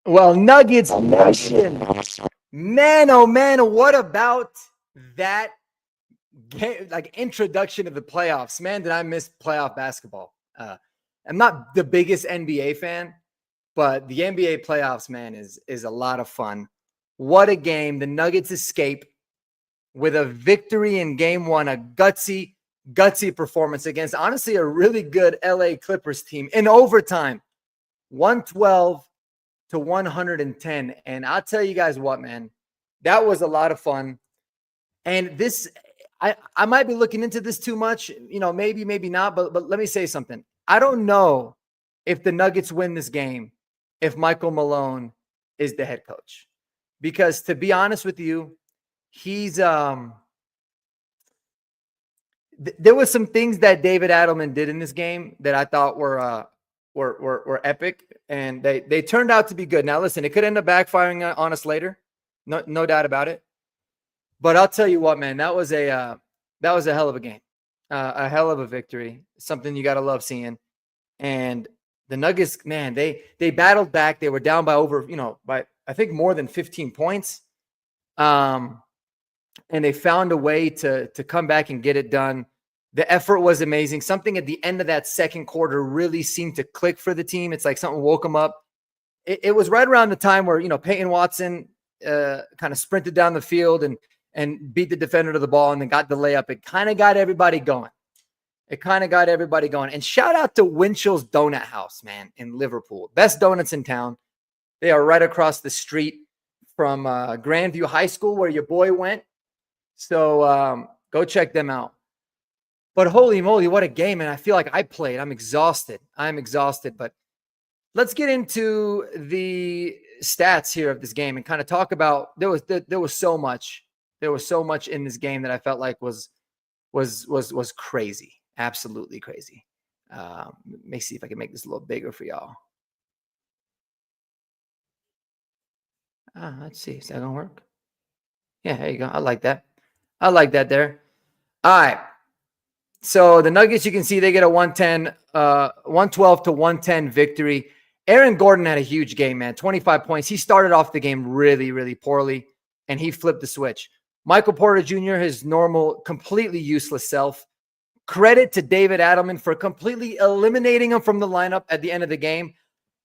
Well, Nuggets Nation. Man, oh man, what about that game, like introduction of the playoffs? Man, did I miss playoff basketball. I'm not the biggest NBA fan, but the NBA playoffs, man, is a lot of fun. What a game. The Nuggets escape with a victory in game one, a gutsy performance against honestly a really good LA Clippers team in overtime, 112 to 110. And I'll tell you guys what, man, that was a lot of fun. And this, I might be looking into this too much, maybe not, but let me say something. I don't know if the Nuggets win this game if Michael Malone is the head coach. Because to be honest with you, he's there was some things that David Adelman did in this game that I thought were epic, and they turned out to be good. Now listen, it could end up backfiring on us later, no doubt about it. But I'll tell you what, man, that was a hell of a game, a hell of a victory. Something you got to love seeing. And the Nuggets, man, they battled back. They were down by over, by I think more than 15 points. And they found a way to come back and get it done. The effort was amazing. Something at the end of that second quarter really seemed to click for the team. It's like something woke them up. It was right around the time where, Peyton Watson kind of sprinted down the field and beat the defender to the ball and then got the layup. It kind of got everybody going. And shout out to Winchell's Donut House, man, in Liverpool. Best donuts in town. They are right across the street from Grandview High School where your boy went. So go check them out. But holy moly, what a game. And I feel like I played. I'm exhausted. But let's get into the stats here of this game and kind of talk about there was so much. There was so much in this game that I felt like was crazy. Absolutely crazy. Let me see if I can make this a little bigger for y'all. Let's see. Is that going to work? Yeah, there you go. I like that there. All right. So the Nuggets, you can see they get a 112 to 110 victory. Aaron Gordon had a huge game, man. 25 points. He started off the game really, really poorly, and he flipped the switch. Michael Porter Jr., his normal, completely useless self. Credit to David Adelman for completely eliminating him from the lineup at the end of the game.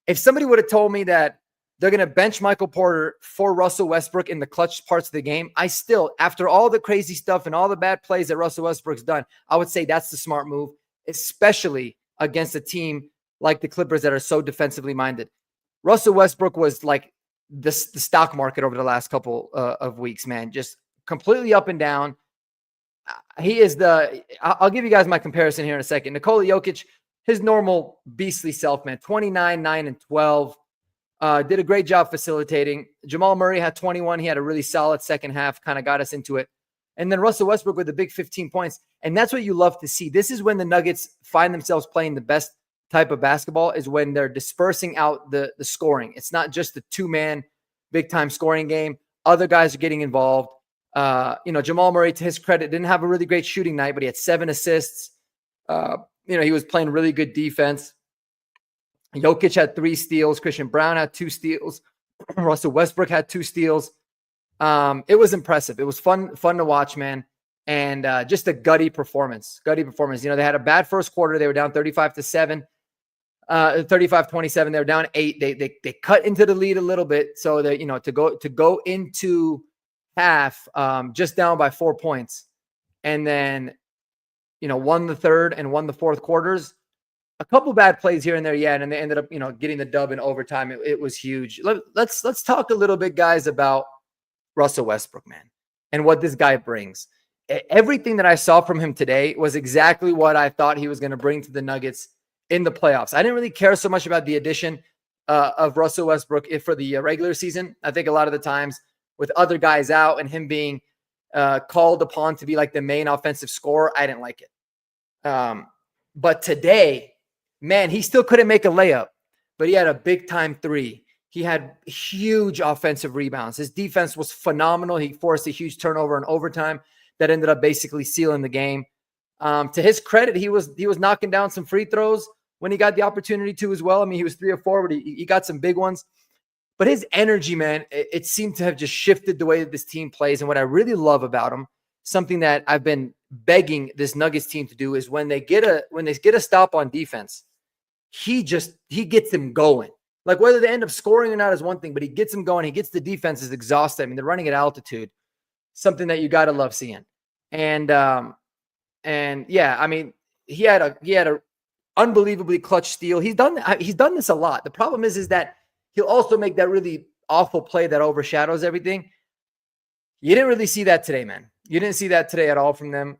If somebody would have told me that they're going to bench Michael Porter for Russell Westbrook in the clutch parts of the game, I still, after all the crazy stuff and all the bad plays that Russell Westbrook's done, I would say that's the smart move, especially against a team like the Clippers that are so defensively minded. Russell Westbrook was like the stock market over the last couple of weeks, man. Just completely up and down. He is I'll give you guys my comparison here in a second. Nikola Jokic, his normal beastly self, man. 29, 9, and 12. Did a great job facilitating. Jamal Murray had 21. He had a really solid second half, kind of got us into it. And then Russell Westbrook with the big 15 points. And that's what you love to see. This is when the Nuggets find themselves playing the best type of basketball, is when they're dispersing out the scoring. It's not just the two-man big-time scoring game. Other guys are getting involved. Jamal Murray, to his credit, didn't have a really great shooting night, but he had 7 assists. He was playing really good defense. Jokic had 3 steals. Christian Brown had 2 steals. Russell Westbrook had 2 steals. It was impressive. It was fun to watch, man. And just a gutty performance. They had a bad first quarter. They were down 35-7, 35-27. They were down 8. They cut into the lead a little bit. So that, to go into half just down by 4 points, and then won the third and won the fourth quarters. A couple bad plays here and there, yeah, and then they ended up getting the dub in overtime. It was huge. Let's talk a little bit, guys, about Russell Westbrook, man, and what this guy brings. Everything that I saw from him today was exactly what I thought he was going to bring to the Nuggets in the playoffs. I didn't really care so much about the addition of Russell Westbrook for the regular season. I think a lot of the times with other guys out and him being called upon to be like the main offensive scorer, I didn't like it. But today, man, he still couldn't make a layup, but he had a big-time 3. He had huge offensive rebounds. His defense was phenomenal. He forced a huge turnover in overtime that ended up basically sealing the game. To his credit, he was knocking down some free throws when he got the opportunity to as well. I mean, he was 3 or 4, but he got some big ones. But his energy, man, it seemed to have just shifted the way that this team plays. And what I really love about him, something that I've been begging this Nuggets team to do, is when they get a stop on defense, he gets them going. Like whether they end up scoring or not is one thing, but he gets them going. He gets the defenses exhausted. I mean, they're running at altitude, something that you got to love seeing. And yeah, I mean, he had a unbelievably clutch steal. He's done this a lot. The problem is that he'll also make that really awful play that overshadows everything. You didn't really see that today, man. You didn't see that today at all from them.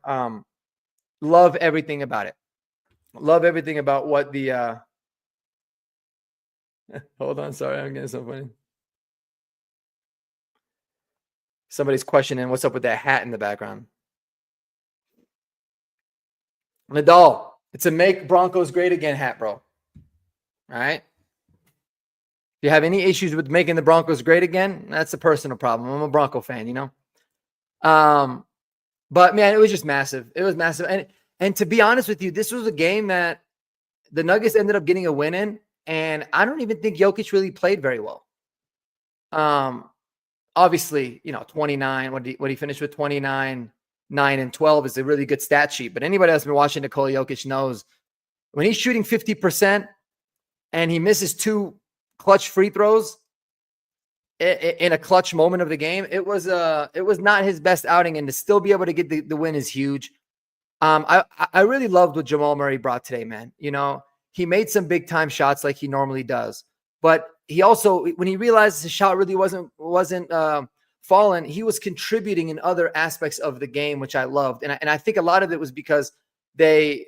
Love everything about it. Love everything about what the hold on, sorry, I'm getting so funny. Somebody's questioning what's up with that hat in the background. Nadal, it's a make Broncos great again hat, bro. All right. If you have any issues with making the Broncos great again, that's a personal problem. I'm a Bronco fan, you know. But man, it was just massive. It was massive. And to be honest with you, this was a game that the Nuggets ended up getting a win in, and I don't even think Jokic really played very well. Obviously, 29. What he finished with 29, 9, and 12 is a really good stat sheet. But anybody that's been watching Nikola Jokic knows when he's shooting 50% and he misses 2 clutch free throws in a clutch moment of the game, it was not his best outing, and to still be able to get the win is huge. I really loved what Jamal Murray brought today, man. He made some big time shots like he normally does, but he also, when he realized his shot really wasn't falling, he was contributing in other aspects of the game, which I loved. And I think a lot of it was because they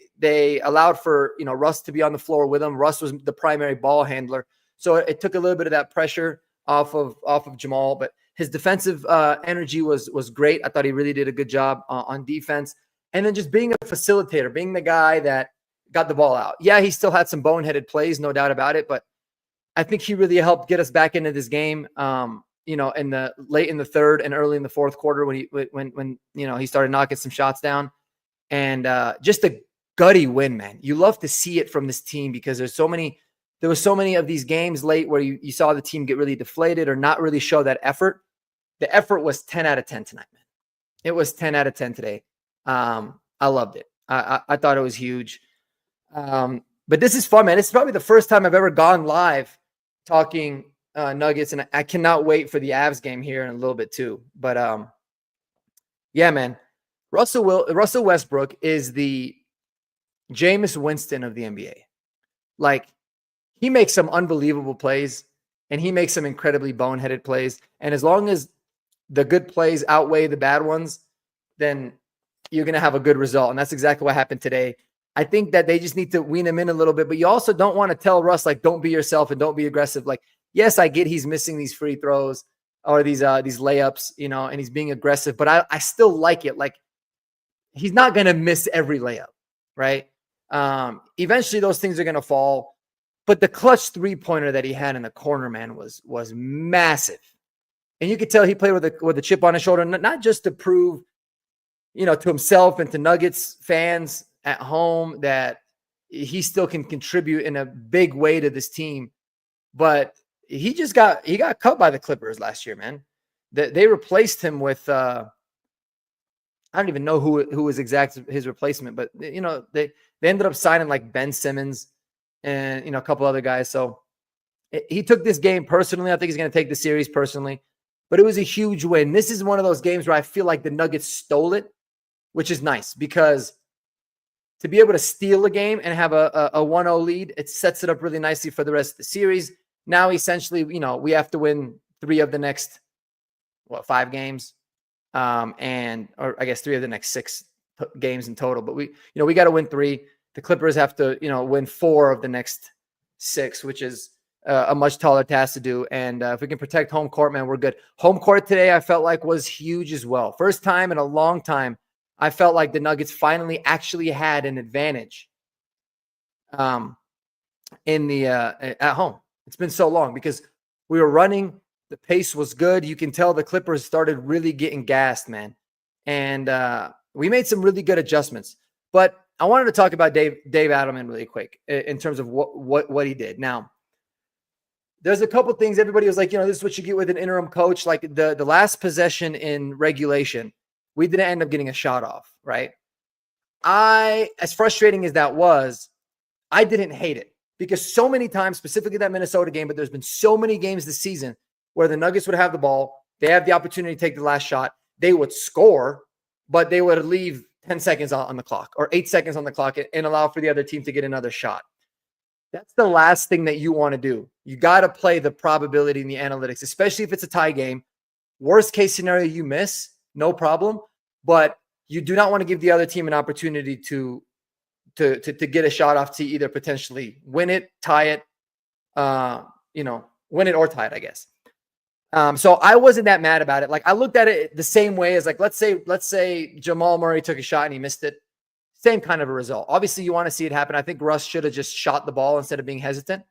allowed for, Russ to be on the floor with him. Russ was the primary ball handler. So it took a little bit of that pressure off of Jamal, but his defensive energy was great. I thought he really did a good job on defense. And then just being a facilitator, being the guy that got the ball out. Yeah, he still had some boneheaded plays, no doubt about it, but I think he really helped get us back into this game. In the late in the third and early in the fourth quarter when he started knocking some shots down, and just a gutty win, man. You love to see it from this team because there were so many of these games late where you saw the team get really deflated or not really show that effort. The effort was 10 out of 10 tonight, man. It was 10 out of 10 today. I loved it. I thought it was huge. But this is fun, man. It's probably the first time I've ever gone live talking Nuggets, and I cannot wait for the Avs game here in a little bit too. But yeah, man. Russell Westbrook is the Jameis Winston of the NBA. Like, he makes some unbelievable plays, and he makes some incredibly boneheaded plays. And as long as the good plays outweigh the bad ones, then you're going to have a good result. And that's exactly what happened today. I think that they just need to wean him in a little bit, but you also don't want to tell Russ, like, don't be yourself and don't be aggressive. Like, yes, I get he's missing these free throws or these layups, and he's being aggressive, but I still like it. Like, he's not going to miss every layup, right? Eventually those things are going to fall, but the clutch 3-pointer that he had in the corner, man, was massive. And you could tell he played with a chip on his shoulder, not just to prove, to himself and to Nuggets fans at home that he still can contribute in a big way to this team, but he got cut by the Clippers last year, man. They replaced him with I don't even know who was his replacement, but they ended up signing like Ben Simmons and a couple other guys. So he took this game personally. I think he's going to take the series personally, but it was a huge win. This is one of those games where I feel like the Nuggets stole it, which is nice because to be able to steal a game and have a 1-0 lead, it sets it up really nicely for the rest of the series. Now, essentially, we have to win 3 of the next, 5 games, or I guess 3 of the next 6 games in total. But we got to win 3. The Clippers have to, win 4 of the next 6, which is a much taller task to do. And if we can protect home court, man, we're good. Home court today, I felt like was huge as well. First time in a long time, I felt like the Nuggets finally actually had an advantage in the at home. It's been so long because we were running. The pace was good. You can tell the Clippers started really getting gassed, man. And we made some really good adjustments. But I wanted to talk about Dave Adelman really quick in terms of what he did. Now, there's a couple things. Everybody was like, this is what you get with an interim coach. Like the last possession in regulation, we didn't end up getting a shot off, right? As frustrating as that was, I didn't hate it because so many times, specifically that Minnesota game, but there's been so many games this season where the Nuggets would have the ball. They have the opportunity to take the last shot. They would score, but they would leave 10 seconds on the clock or 8 seconds on the clock and allow for the other team to get another shot. That's the last thing that you want to do. You got to play the probability in the analytics, especially if it's a tie game. Worst case scenario, you miss, no problem. But you do not want to give the other team an opportunity to get a shot off to either potentially win it, tie it, win it or tie it, I guess. So I wasn't that mad about it. Like I looked at it the same way as like, let's say Jamal Murray took a shot and he missed it. Same kind of a result. Obviously you want to see it happen. I think Russ should have just shot the ball instead of being hesitant,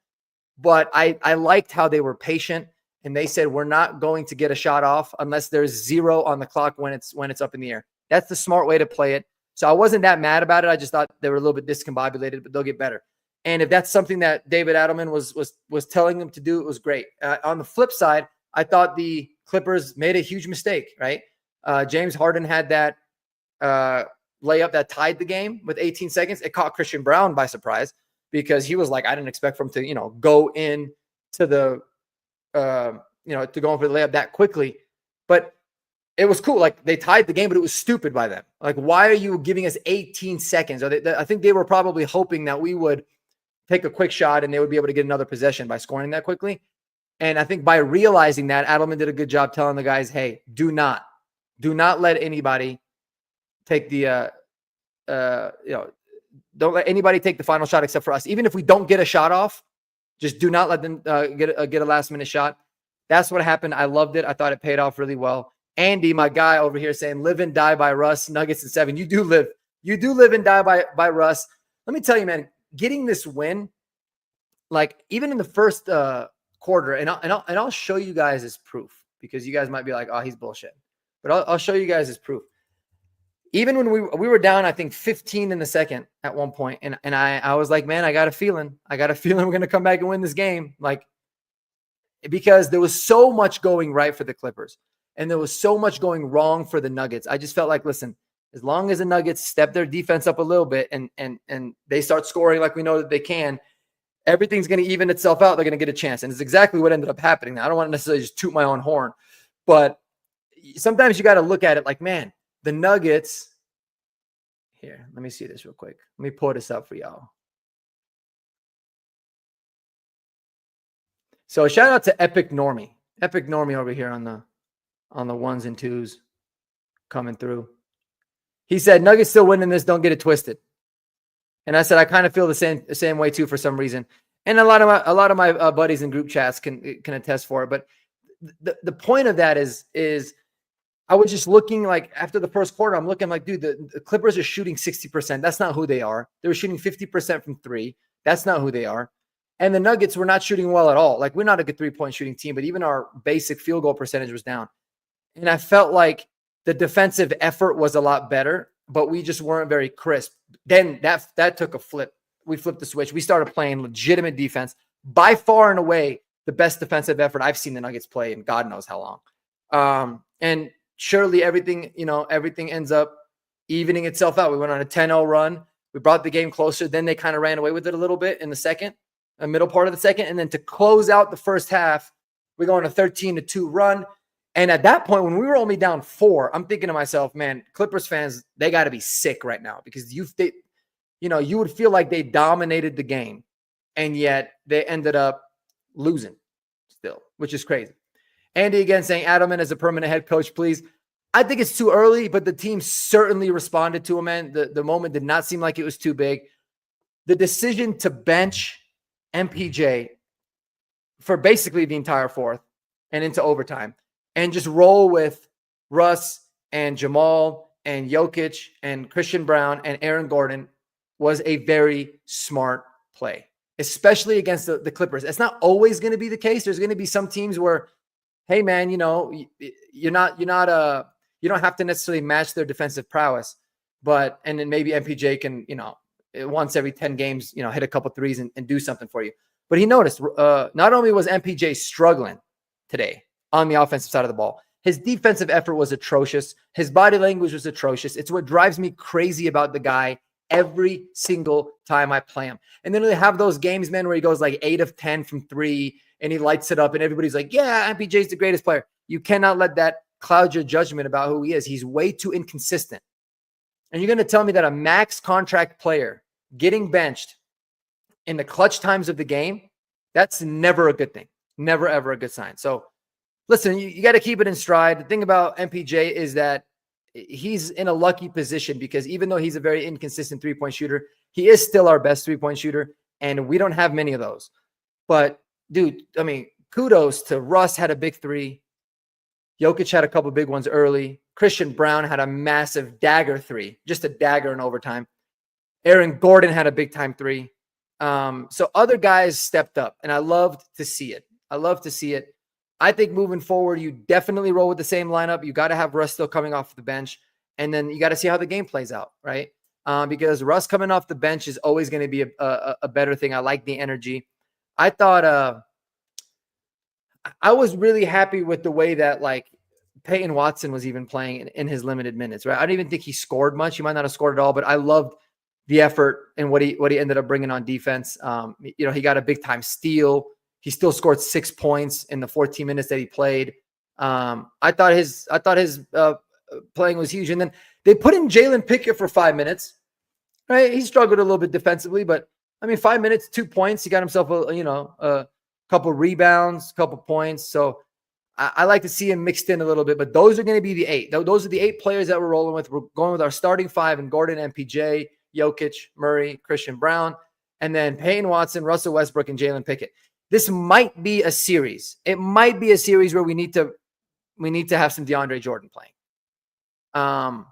but I liked how they were patient and they said, we're not going to get a shot off unless there's 0 on the clock when it's up in the air. That's the smart way to play it. So I wasn't that mad about it. I just thought they were a little bit discombobulated, but they'll get better. And if that's something that David Adelman was telling them to do, it was great. On the flip side, I thought the Clippers made a huge mistake, right? James Harden had that layup that tied the game with 18 seconds. It caught Christian Brown by surprise because he was like, I didn't expect for him to, go in to the, to go in for the layup that quickly. But it was cool. Like they tied the game, but it was stupid by them. Like, why are you giving us 18 seconds? I think they were probably hoping that we would take a quick shot and they would be able to get another possession by scoring that quickly. And I think by realizing that, Adelman did a good job telling the guys, hey, do not let anybody take the, don't let anybody take the final shot except for us. Even if we don't get a shot off, just do not let them get a last minute shot. That's what happened. I loved it. I thought it paid off really well. Andy, my guy over here saying, live and die by Russ, Nuggets in 7. You do live and die by Russ. Let me tell you, man, getting this win, like even in the first quarter, and I'll show you guys as proof because you guys might be like, oh, he's bullshit. But I'll show you guys as proof. Even when we were down, I think 15 in the second at one point, and I was like, man, I got a feeling we're gonna come back and win this game, like because there was so much going right for the Clippers, and there was so much going wrong for the Nuggets. I just felt like, listen, as long as the Nuggets step their defense up a little bit and they start scoring like we know that they can, everything's going to even itself out. They're going to get a chance. And it's exactly what ended up happening. Now, I don't want to necessarily just toot my own horn, but sometimes you got to look at it like, man, the Nuggets here. Let me see this real quick. Let me pull this up for y'all. So shout out to Epic Normie over here on the ones and twos coming through. He said, Nuggets still winning this. Don't get it twisted. And I said, I kind of feel the same way too for some reason. And a lot of my buddies in group chats can attest for it. But the point of that is I was just looking like after the first quarter, I'm looking like, dude, the Clippers are shooting 60%. That's not who they are. They were shooting 50% from 3. That's not who they are. And the Nuggets were not shooting well at all. Like we're not a good 3-point shooting team, but even our basic field goal percentage was down. And I felt like the defensive effort was a lot better, but we just weren't very crisp. Then that took a flip. We flipped the switch. We started playing legitimate defense. By far and away, the best defensive effort I've seen the Nuggets play in God knows how long. And surely everything ends up evening itself out. We went on a 10-0 run. We brought the game closer. Then they kind of ran away with it a little bit in the middle part of the second. And then to close out the first half, we go on a 13-2 run. And at that point, when we were only down 4, I'm thinking to myself, man, Clippers fans, they got to be sick right now because you would feel like they dominated the game, and yet they ended up losing still, which is crazy. Andy again saying Adelman is a permanent head coach, please. I think it's too early, but the team certainly responded to him, man. The moment did not seem like it was too big. The decision to bench MPJ for basically the entire fourth and into overtime, and just roll with Russ and Jamal and Jokic and Christian Brown and Aaron Gordon was a very smart play, especially against the Clippers. It's not always going to be the case. There's going to be some teams where, hey man, you don't have to necessarily match their defensive prowess, and then maybe MPJ can, once every 10 games, hit a couple threes and do something for you. But he noticed not only was MPJ struggling today on the offensive side of the ball, his defensive effort was atrocious. His body language was atrocious. It's what drives me crazy about the guy every single time I play him. And then they have those games, man, where he goes like 8 of 10 from 3 and he lights it up and everybody's like, yeah, MPJ's the greatest player. You cannot let that cloud your judgment about who he is. He's way too inconsistent. And you're going to tell me that a max contract player getting benched in the clutch times of the game, that's never a good thing. Never, ever a good sign. So listen, you got to keep it in stride. The thing about MPJ is that he's in a lucky position because even though he's a very inconsistent three-point shooter, he is still our best three-point shooter, and we don't have many of those. But, dude, I mean, kudos to Russ had a big three. Jokic had a couple big ones early. Christian Brown had a massive dagger three, just a dagger in overtime. Aaron Gordon had a big-time three. So other guys stepped up, and I loved to see it. I think moving forward, you definitely roll with the same lineup. You got to have Russ still coming off the bench, and then you got to see how the game plays out, right? Because Russ coming off the bench is always going to be a better thing. I like the energy. I thought I was really happy with the way that like Peyton Watson was even playing in his limited minutes, right? I don't even think he scored much. He might not have scored at all, but I loved the effort and what he ended up bringing on defense. He got a big time steal. He still scored 6 points in the 14 minutes that he played. I thought his playing was huge. And then they put in Jalen Pickett for 5 minutes, right? He struggled a little bit defensively, but I mean, 5 minutes, 2 points. He got himself a couple rebounds, couple points. So I like to see him mixed in a little bit, but those are going to be the 8. Those are the 8 players that we're rolling with. We're going with our starting 5 and Gordon, MPJ, Jokic, Murray, Christian Brown, and then Payne Watson, Russell Westbrook, and Jalen Pickett. This might be a series. It might be a series where we need to have some DeAndre Jordan playing,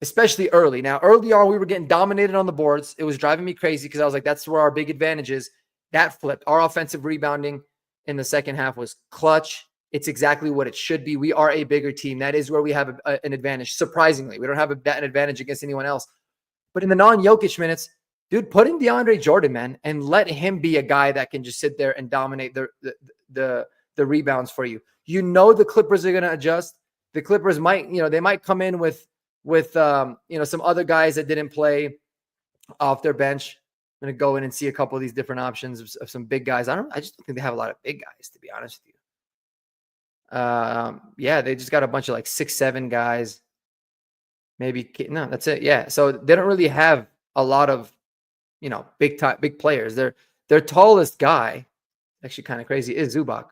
especially early. Now, early on, we were getting dominated on the boards. It was driving me crazy because I was like, that's where our big advantage is. That flipped. Our offensive rebounding in the second half was clutch. It's exactly what it should be. We are a bigger team. That is where we have an advantage. Surprisingly, we don't have an advantage against anyone else. But in the non-Jokic minutes, dude, put in DeAndre Jordan, man, and let him be a guy that can just sit there and dominate the rebounds for you. You know the Clippers are going to adjust. The Clippers might, they might come in with some other guys that didn't play off their bench. I'm going to go in and see a couple of these different options of some big guys. I just don't think they have a lot of big guys, to be honest with you. They just got a bunch of like 6'7" guys. Maybe no, that's it. Yeah, so they don't really have a lot of big players. Their tallest guy, actually kind of crazy, is Zubac.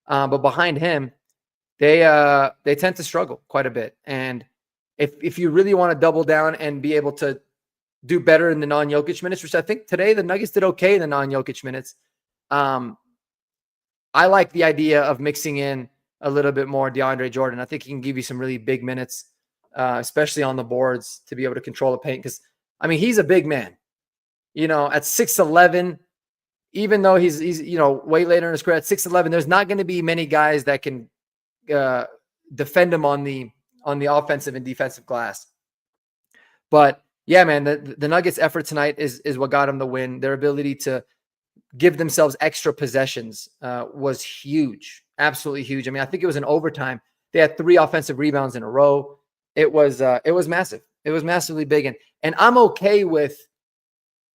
But behind him, they tend to struggle quite a bit. And if you really want to double down and be able to do better in the non-Jokic minutes, which I think today the Nuggets did okay in the non-Jokic minutes, I like the idea of mixing in a little bit more DeAndre Jordan. I think he can give you some really big minutes, especially on the boards, to be able to control the paint. Because, I mean, he's a big man. At 6'11", even though he's way later in his career, at 6'11", there's not going to be many guys that can defend him on the offensive and defensive glass. But yeah, man, the Nuggets' effort tonight is what got them the win. Their ability to give themselves extra possessions was huge, absolutely huge. I mean, I think it was in overtime. They had 3 offensive rebounds in a row. It was massive. It was massively big, and I'm okay with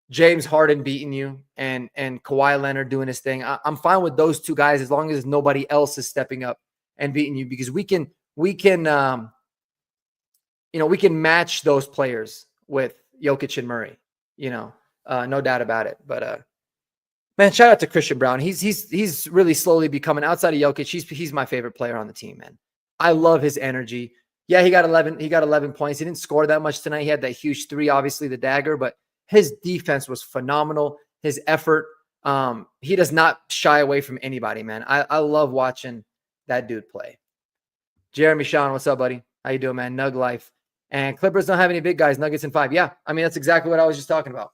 James Harden beating you and Kawhi Leonard doing his thing. I'm fine with those 2 guys as long as nobody else is stepping up and beating you, because we can match those players with Jokic and Murray, no doubt about it. But man, shout out to Christian Brown. He's really slowly becoming, outside of Jokic, he's my favorite player on the team, man. I love his energy. Yeah, he got 11 points. He didn't score that much tonight. He had that huge 3, obviously the dagger, but his defense was phenomenal. His effort, he does not shy away from anybody, man. I love watching that dude play. Jeremy Sean, what's up, buddy? How you doing, man? Nug life. And Clippers don't have any big guys. Nuggets in 5. Yeah, I mean, that's exactly what I was just talking about.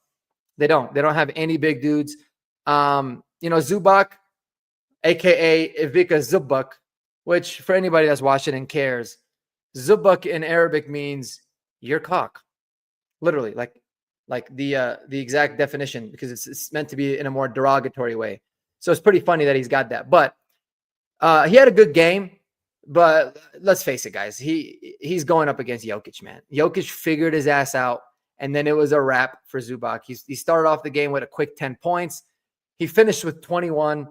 They don't have any big dudes. Zubac, a.k.a. Ivica Zubac, which for anybody that's watching and cares, Zubac in Arabic means your cock. Literally, like the exact definition, because it's meant to be in a more derogatory way. So it's pretty funny that he's got that. But he had a good game. But let's face it, guys. He's going up against Jokic, man. Jokic figured his ass out, and then it was a wrap for Zubac. He started off the game with a quick 10 points. He finished with 21,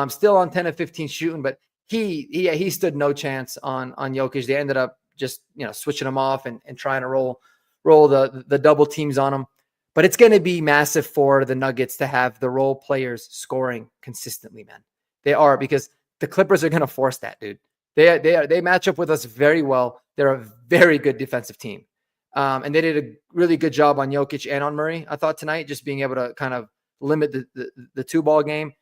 still on 10 of 15 shooting, but he stood no chance on Jokic. They ended up just switching him off and trying to roll the double teams on him. But it's going to be massive for the Nuggets to have the role players scoring consistently, man. They are, because the Clippers are going to force that, dude. They match up with us very well. They're a very good defensive team. And they did a really good job on Jokic and on Murray, I thought, tonight, just being able to kind of limit the two-ball game.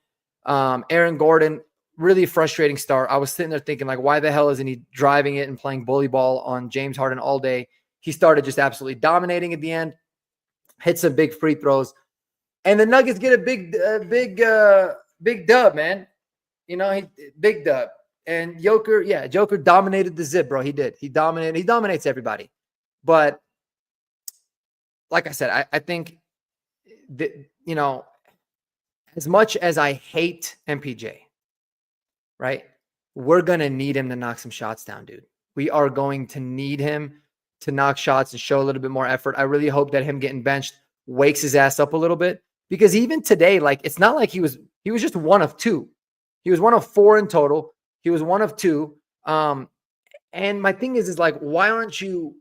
Aaron Gordon, really frustrating start. I was sitting there thinking, like, why the hell isn't he driving it and playing bully ball on James Harden all day? He started just absolutely dominating at the end, hit some big free throws, and the Nuggets get a big dub, man. Big dub. And Joker dominated the zip, bro. He did. He dominated. He dominates everybody. But like I said, I think that, as much as I hate MPJ, right? We're going to need him to knock some shots down, dude. We are going to need him to knock shots and show a little bit more effort. I really hope that him getting benched wakes his ass up a little bit, because even today, like, it's not like he was just one of two. He was one of four in total. He was one of two. And my thing is like, why aren't you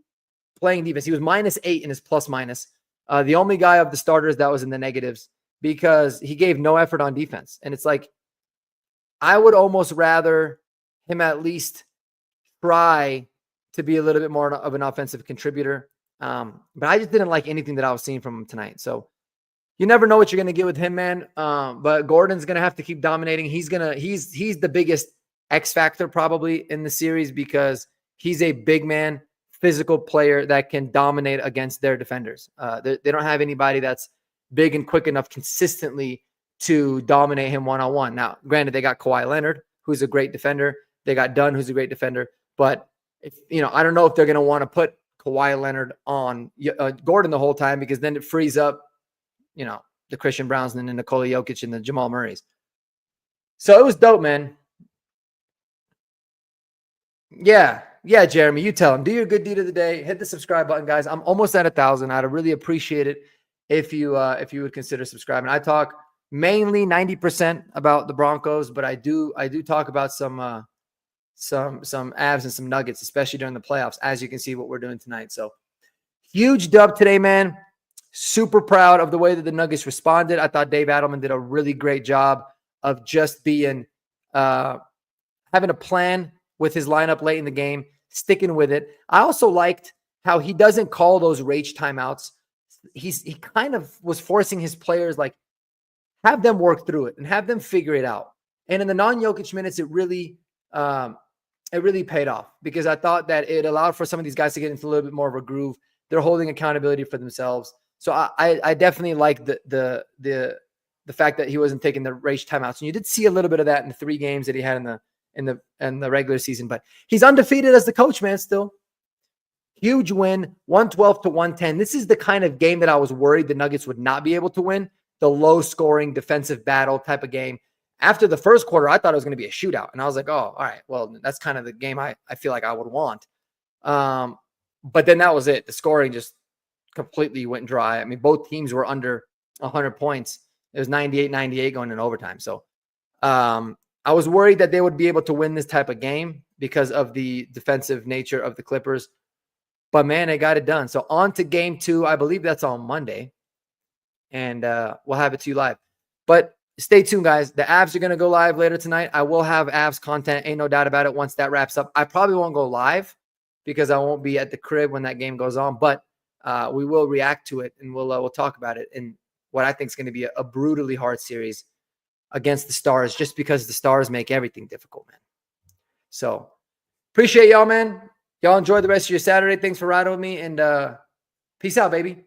playing defense? He was -8 in his plus minus. The only guy of the starters that was in the negatives, because he gave no effort on defense. And it's like, I would almost rather him at least try to be a little bit more of an offensive contributor. But I just didn't like anything that I was seeing from him tonight. So you never know what you're going to get with him, man. But Gordon's going to have to keep dominating. He's the biggest X factor probably in the series, because he's a big man, physical player that can dominate against their defenders. They don't have anybody that's big and quick enough consistently to dominate him one-on-one. Now, granted, they got Kawhi Leonard, who's a great defender. They got Dunn, who's a great defender. But I don't know if they're going to want to put Kawhi Leonard on Gordon the whole time, because then it frees up, the Christian Browns and the Nikola Jokic and the Jamal Murrays. So it was dope, man. Yeah, Jeremy, you tell him. Do your good deed of the day. Hit the subscribe button, guys. I'm almost at 1,000. I'd really appreciate it if you would consider subscribing. I talk mainly 90% about the Broncos, but I do talk about some Avs and some Nuggets, especially during the playoffs, as you can see what we're doing tonight. So huge dub today, man. Super proud of the way that the Nuggets responded. I thought Dave Adelman did a really great job of just being having a plan with his lineup late in the game, sticking with it. I also liked how he doesn't call those rage timeouts. He kind of was forcing his players, like, have them work through it and have them figure it out. And in the non-Jokic minutes, it really paid off, because I thought that it allowed for some of these guys to get into a little bit more of a groove. They're holding accountability for themselves. So I definitely like the fact that he wasn't taking the rage timeouts. And you did see a little bit of that in the 3 games that he had in the regular season, but he's undefeated as the coach, man. Still huge win, 112-110. This is the kind of game that I was worried the Nuggets would not be able to win, the low scoring defensive battle type of game. After the first quarter, I thought it was going to be a shootout, and I was like, oh, all right, well, that's kind of the game I feel like I would want. But then that was it. The scoring just completely went dry. I mean, both teams were under 100 points. It was 98-98 going in overtime. So I was worried that they would be able to win this type of game because of the defensive nature of the Clippers. But, man, they got it done. So on to game 2. I believe that's on Monday. And we'll have it to you live. But stay tuned, guys. The Avs are going to go live later tonight. I will have Avs content. Ain't no doubt about it once that wraps up. I probably won't go live because I won't be at the crib when that game goes on. But we will react to it, and we'll talk about it in what I think is going to be a brutally hard series against the Stars, just because the Stars make everything difficult, man. So appreciate y'all, man. Y'all enjoy the rest of your Saturday. Thanks for riding with me, and peace out, baby.